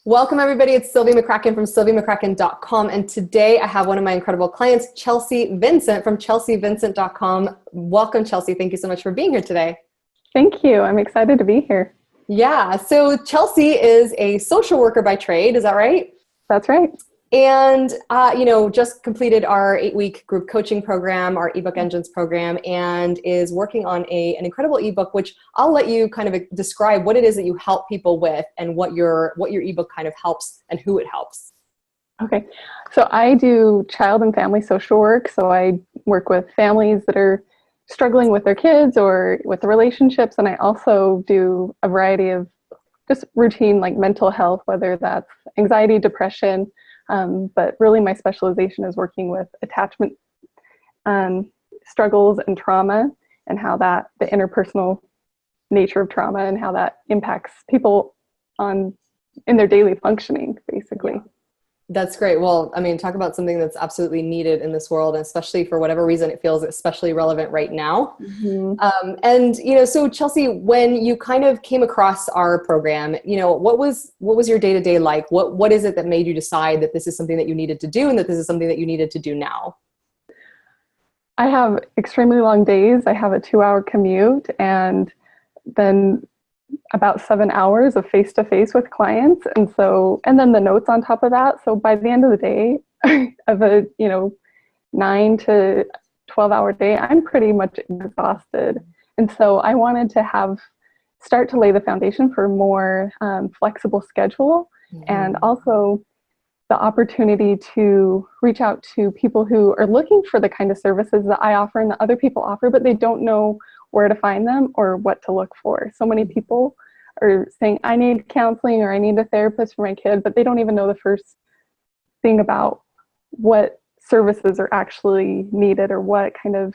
Welcome, everybody. It's Sylvia McCracken from sylviamccracken.com. And today I have one of my incredible clients, Chelsea Vincent from chelseavincent.com. Welcome, Chelsea. Thank you so much for being here today. Thank you. I'm excited to be here. Yeah. So Chelsea is a social worker by trade. Is that right? That's right. And, just completed our 8-week group coaching program, our ebook engines program, and is working on an incredible ebook, which I'll let you kind of describe what it is that you help people with and what your ebook kind of helps and who it helps. Okay. So I do child and family social work. So I work with families that are struggling with their kids or with the relationships. And I also do a variety of just routine like mental health, whether that's anxiety, depression, but really my specialization is working with attachment struggles and trauma, and how that the interpersonal nature of trauma and how that impacts people in their daily functioning, basically. Yeah. That's great. Well, I mean, talk about something that's absolutely needed in this world, and especially for whatever reason it feels especially relevant right now. Mm-hmm. So Chelsea, when you kind of came across our program, what was your day-to-day like? What is it that made you decide that this is something that you needed to do and that this is something that you needed to do now? I have extremely long days. I have a 2-hour commute and then about 7 hours of face-to-face with clients. And then the notes on top of that. So by the end of the day of a, 9 to 12-hour day, I'm pretty much exhausted. And so I wanted to start to lay the foundation for a more flexible schedule, and also the opportunity to reach out to people who are looking for the kind of services that I offer and that other people offer, but they don't know where to find them or what to look for. So many people are saying, I need counseling or I need a therapist for my kid, but they don't even know the first thing about what services are actually needed or what kind of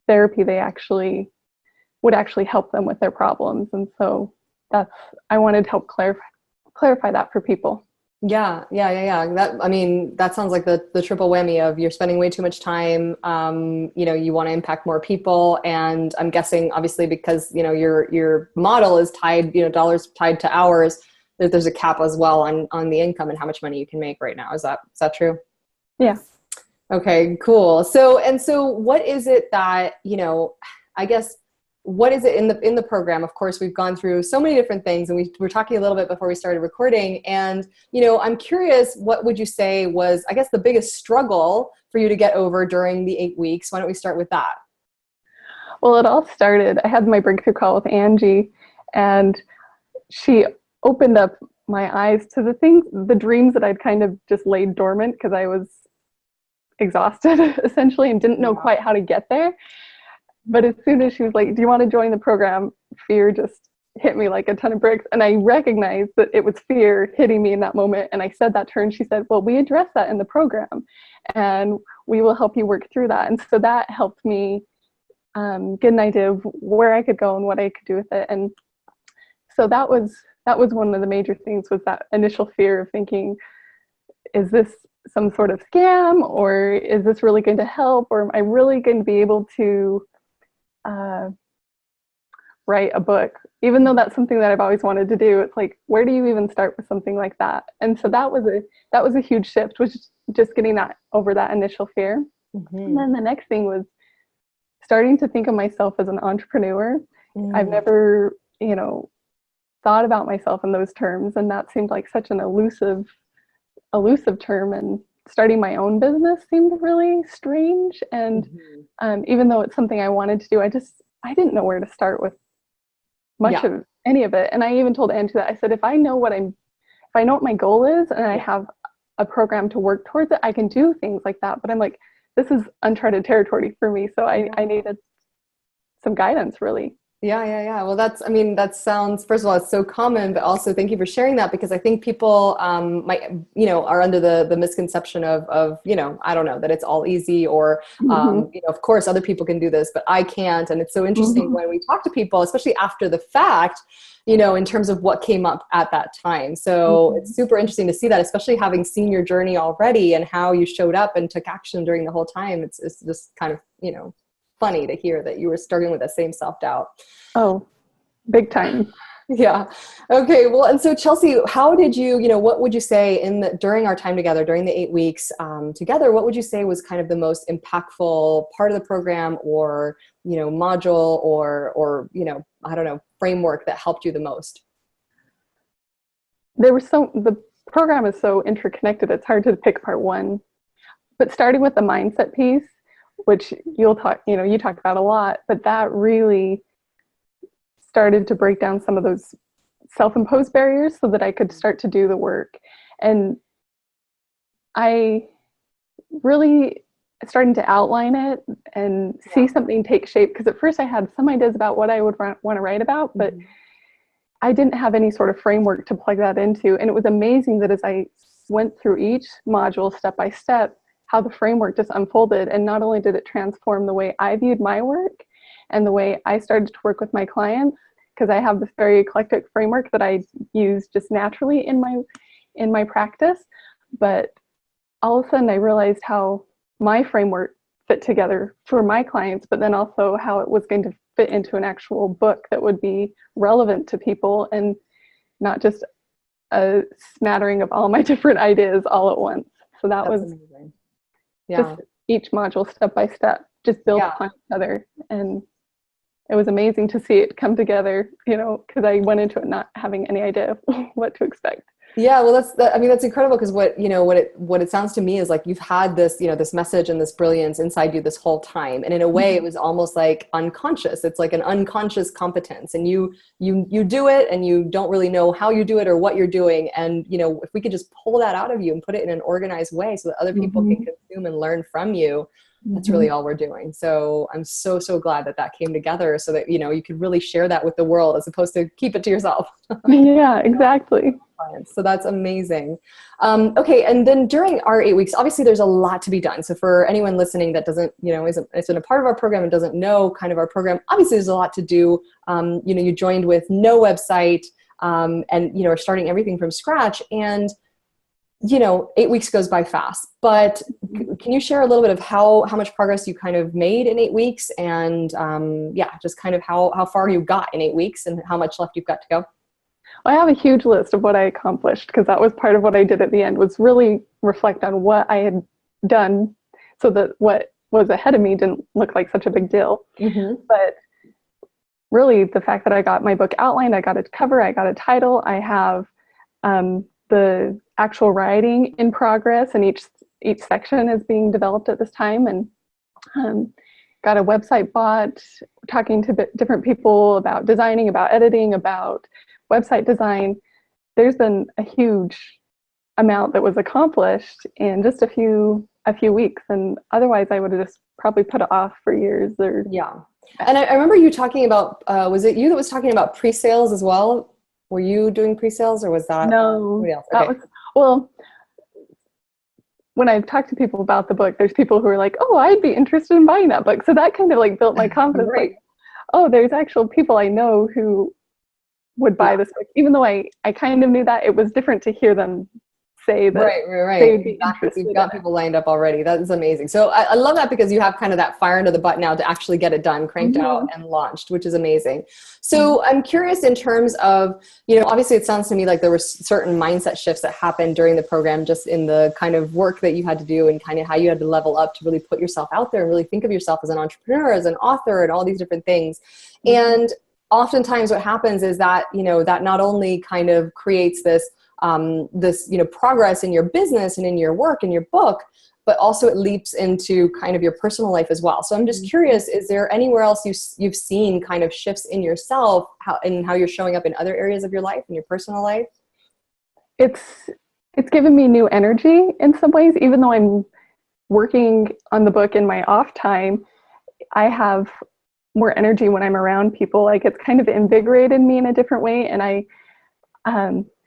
therapy would actually help them with their problems. And so I wanted to help clarify that for people. Yeah. That sounds like the triple whammy of you're spending way too much time. You want to impact more people. And I'm guessing obviously because, your model is tied, dollars tied to hours, that there's a cap as well on the income and how much money you can make right now. Is that true? Yeah. Okay, cool. So what is it that, I guess, what is it in the program? Of course, we've gone through so many different things, and we were talking a little bit before we started recording. And, I'm curious, what would you say was, I guess, the biggest struggle for you to get over during the 8 weeks? Why don't we start with that? Well, it all started, I had my breakthrough call with Angie, and she opened up my eyes to the dreams that I'd kind of just laid dormant because I was exhausted essentially and didn't know quite how to get there. But as soon as she was like, do you want to join the program? Fear just hit me like a ton of bricks. And I recognized that it was fear hitting me in that moment. And I said that to her, and she said, well, we address that in the program and we will help you work through that. And so that helped me get an idea of where I could go and what I could do with it. And so that was one of the major things, was that initial fear of thinking, is this some sort of scam, or is this really going to help, or am I really going to be able to write a book? Even though that's something that I've always wanted to do, it's like, where do you even start with something like that? And so that was a huge shift, was just getting that over that initial fear. Mm-hmm. And then the next thing was starting to think of myself as an entrepreneur. I've never, thought about myself in those terms, and that seemed like such an elusive term, and starting my own business seemed really strange. And even though it's something I wanted to do, I didn't know where to start with much of any of it. And I even told Angie that, I said, if I know what my goal is and I have a program to work towards it, I can do things like that. But I'm like, this is uncharted territory for me. So I needed some guidance, really. Yeah. Well, that sounds, first of all, it's so common, but also thank you for sharing that, because I think people are under the misconception of, I don't know, that it's all easy, or, of course other people can do this, but I can't. And it's so interesting when we talk to people, especially after the fact, in terms of what came up at that time. So it's super interesting to see that, especially having seen your journey already and how you showed up and took action during the whole time. It's just kind of, funny to hear that you were struggling with that same self-doubt. Oh, big time. Yeah. Okay. Well, and so Chelsea, how did you, what would you say during our time together, during the 8 weeks together, what would you say was kind of the most impactful part of the program or, module or, I don't know, framework that helped you the most? The program is so interconnected, it's hard to pick part one. But starting with the mindset piece, which you talked about a lot, but that really started to break down some of those self-imposed barriers so that I could start to do the work. And I really starting to outline it and see something take shape, because at first I had some ideas about what I would want to write about, but I didn't have any sort of framework to plug that into. And it was amazing that as I went through each module step by step, how the framework just unfolded. And not only did it transform the way I viewed my work and the way I started to work with my clients, because I have this very eclectic framework that I use just naturally in my practice, but all of a sudden I realized how my framework fit together for my clients, but then also how it was going to fit into an actual book that would be relevant to people and not just a smattering of all my different ideas all at once. So that's was amazing. Yeah. Just each module step by step, just built upon each other. And it was amazing to see it come together, because I went into it not having any idea what to expect. Yeah, well, that's incredible, because what it sounds to me is like you've had this, this message and this brilliance inside you this whole time. And in a way it was almost like unconscious. It's like an unconscious competence, and you do it and you don't really know how you do it or what you're doing. And, if we could just pull that out of you and put it in an organized way so that other people can consume and learn from you, that's really all we're doing. So I'm so, so glad that came together so that, you could really share that with the world as opposed to keep it to yourself. Yeah, exactly. So that's amazing. Okay. And then during our 8 weeks, obviously there's a lot to be done. So for anyone listening that doesn't, isn't a part of our program and doesn't know kind of our program, obviously there's a lot to do. You joined with no website and, are starting everything from scratch. And 8 weeks goes by fast, but can you share a little bit of how much progress you kind of made in 8 weeks and just kind of how far you got in 8 weeks and how much left you've got to go? I have a huge list of what I accomplished, because that was part of what I did at the end, was really reflect on what I had done so that what was ahead of me didn't look like such a big deal. But really the fact that I got my book outlined, I got a cover, I got a title, I have the actual writing in progress, and each section is being developed at this time, and got a website bought, talking to different people about designing, about editing, about website design. There's been a huge amount that was accomplished in just a few weeks, and otherwise I would have just probably put it off for years. And I remember you talking about was it you that was talking about pre-sales as well? Were you doing pre-sales, or was that somebody else? Okay. When I've talked to people about the book, there's people who are like, oh, I'd be interested in buying that book. So that kind of like built my confidence. Like, oh, there's actual people I know who would buy this book. Even though I kind of knew that, it was different to hear them say that. Right. You've got people lined up already. That is amazing. So I love that, because you have kind of that fire under the butt now to actually get it done, cranked out and launched, which is amazing. So I'm curious in terms of, obviously it sounds to me like there were certain mindset shifts that happened during the program, just in the kind of work that you had to do and kind of how you had to level up to really put yourself out there and really think of yourself as an entrepreneur, as an author, and all these different things. And oftentimes what happens is that, that not only kind of creates this progress in your business and in your work and your book, but also it leaps into kind of your personal life as well. So I'm just curious, is there anywhere else you've seen kind of shifts in yourself, how you're showing up in other areas of your life, in your personal life? It's given me new energy in some ways. Even though I'm working on the book in my off time, I have more energy when I'm around people. Like, it's kind of invigorated me in a different way. And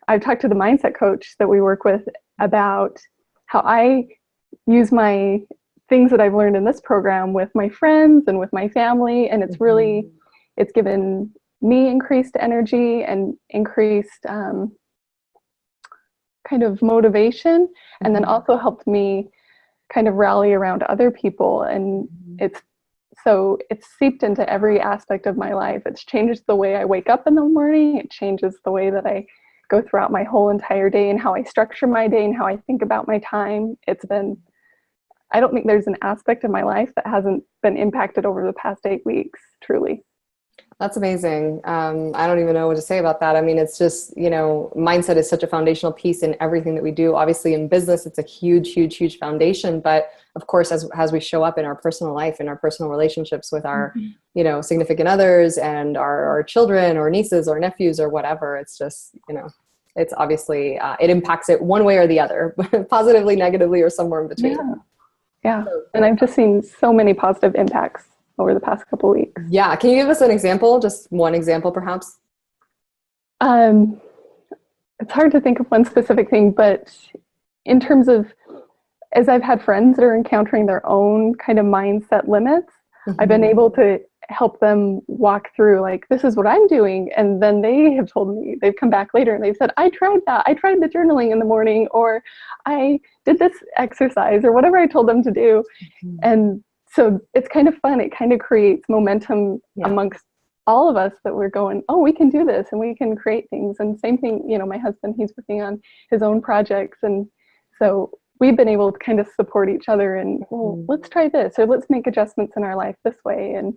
I've talked to the mindset coach that we work with about how I use my things that I've learned in this program with my friends and with my family. And it's really, it's given me increased energy and increased kind of motivation, and then also helped me kind of rally around other people. And it's So it's seeped into every aspect of my life. It's changed the way I wake up in the morning. It changes the way that I go throughout my whole entire day and how I structure my day and how I think about my time. I don't think there's an aspect of my life that hasn't been impacted over the past 8 weeks, truly. That's amazing. I don't even know what to say about that. I mean, it's just, mindset is such a foundational piece in everything that we do. Obviously in business, it's a huge, huge, huge foundation. But of course, as we show up in our personal life, in our personal relationships with our, significant others and our children or nieces or nephews or whatever, it's just, it's obviously, it impacts it one way or the other, positively, negatively, or somewhere in between. Yeah. And I've just seen so many positive impacts over the past couple of weeks. Yeah. Can you give us an example? Just one example, perhaps? It's hard to think of one specific thing, but in terms of, as I've had friends that are encountering their own kind of mindset limits, I've been able to help them walk through, like, this is what I'm doing. And then they have told me, they've come back later and they've said, I tried that. I tried the journaling in the morning, or I did this exercise, or whatever I told them to do. And so it's kind of fun. It kind of creates momentum amongst all of us that we're going, oh, we can do this and we can create things. And same thing, my husband, he's working on his own projects. And so we've been able to kind of support each other and, well, let's try this, or let's make adjustments in our life this way. And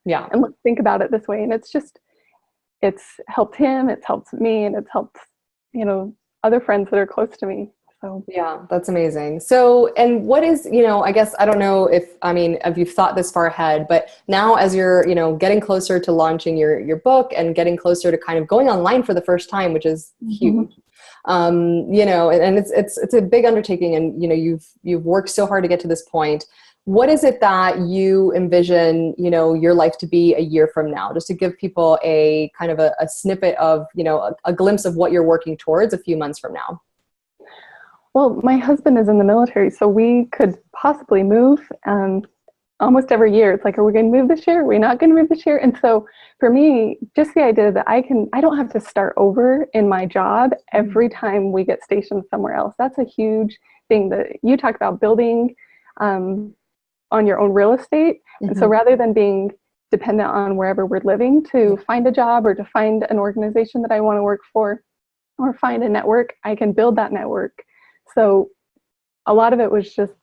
let's think about it this way. And it's helped him, it's helped me, and it's helped, other friends that are close to me. So yeah, that's amazing. So, and what is, I guess, I don't know if you've thought this far ahead, but now as you're, getting closer to launching your book and getting closer to kind of going online for the first time, which is huge, and it's a big undertaking, and, you've worked so hard to get to this point. What is it that you envision, your life to be a year from now? Just to give people a kind of a snippet of, a glimpse of what you're working towards a few months from now. Well, my husband is in the military, so we could possibly move almost every year. It's like, are we going to move this year? Are we not going to move this year? And so for me, just the idea that I don't have to start over in my job every time we get stationed somewhere else. That's a huge thing that you talk about, building on your own real estate. And so rather than being dependent on wherever we're living to find a job or to find an organization that I want to work for or find a network, I can build that network. So a lot of it was just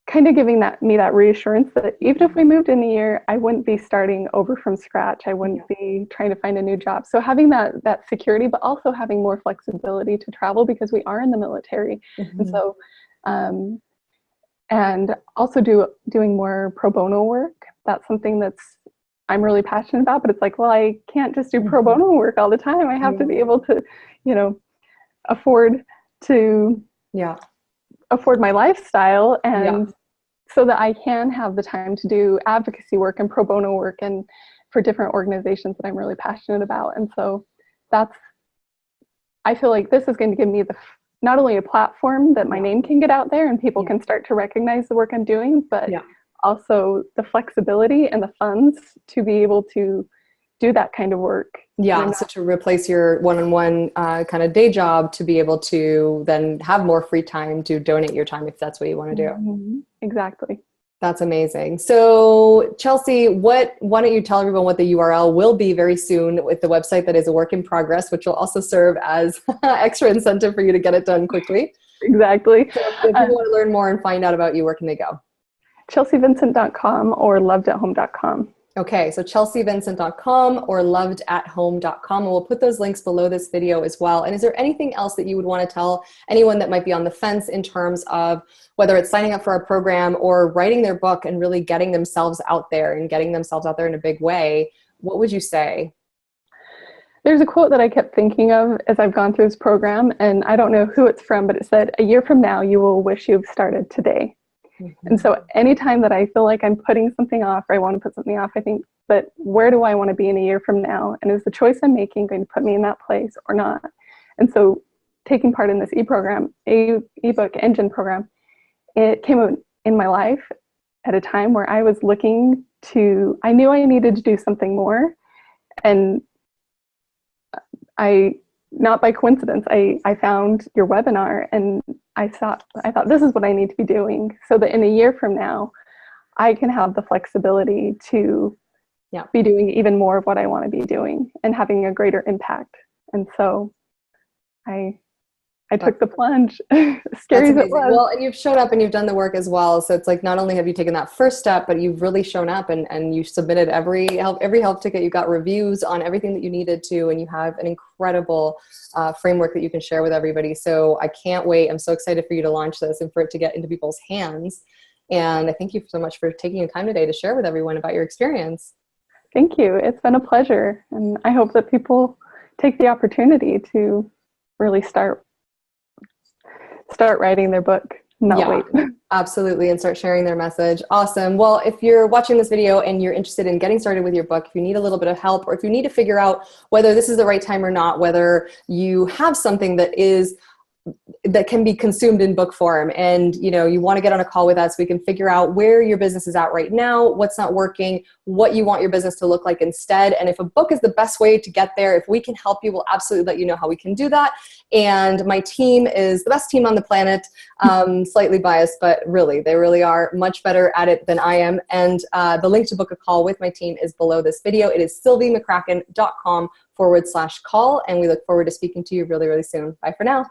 kind of giving me that reassurance that even if we moved in a year, I wouldn't be starting over from scratch. I wouldn't be trying to find a new job. So having that security, but also having more flexibility to travel because we are in the military. And so, and also doing more pro bono work. That's something I'm really passionate about, but it's like, well, I can't just do pro bono work all the time. I have to be able to, afford my lifestyle, and so that I can have the time to do advocacy work and pro bono work and for different organizations that I'm really passionate about. And so I feel like this is going to give me not only a platform that my name can get out there and people can start to recognize the work I'm doing, but also the flexibility and the funds to be able to do that kind of work. Yeah, so to replace your one-on-one kind of day job to be able to then have more free time to donate your time if that's what you want to do. Exactly. That's amazing. So Chelsea, why don't you tell everyone what the URL will be very soon with the website that is a work in progress, which will also serve as extra incentive for you to get it done quickly. Exactly. So if people want to learn more and find out about you, where can they go? ChelseaVincent.com or lovedathome.com. Okay, so chelseavincent.com or lovedathome.com, and we'll put those links below this video as well. And is there anything else that you would want to tell anyone that might be on the fence in terms of whether it's signing up for our program or writing their book and really getting themselves out there and getting themselves out there in a big way? What would you say? There's a quote that I kept thinking of as I've gone through this program, and I don't know who it's from, but it said, "A year from now, you will wish you've started today." And so anytime that I feel like I'm putting something off or I want to put something off, I think, but where do I want to be in a year from now? And is the choice I'm making going to put me in that place or not? And so taking part in this ebook engine program, it came in my life at a time where I was I knew I needed to do something more. And not by coincidence, I found your webinar and I thought this is what I need to be doing so that in a year from now, I can have the flexibility to be doing even more of what I want to be doing and having a greater impact. And so I took the plunge, scary as it was. Well, and you've shown up and you've done the work as well. So it's like, not only have you taken that first step, but you've really shown up and you submitted every help ticket. You got reviews on everything that you needed to, and you have an incredible framework that you can share with everybody. So I can't wait. I'm so excited for you to launch this and for it to get into people's hands. And I thank you so much for taking the time today to share with everyone about your experience. Thank you. It's been a pleasure. And I hope that people take the opportunity to really start writing their book, not wait. Absolutely, and start sharing their message. Awesome. Well, if you're watching this video and you're interested in getting started with your book, if you need a little bit of help, or if you need to figure out whether this is the right time or not, whether you have something that can be consumed in book form, and you want to get on a call with us, we can figure out where your business is at right now, what's not working, what you want your business to look like instead. And if a book is the best way to get there, if we can help you, we'll absolutely let you know how we can do that. And my team is the best team on the planet. Slightly biased, but really, they really are much better at it than I am. And the link to book a call with my team is below this video. It is sylviemccracken.com/call. And we look forward to speaking to you really, really soon. Bye for now.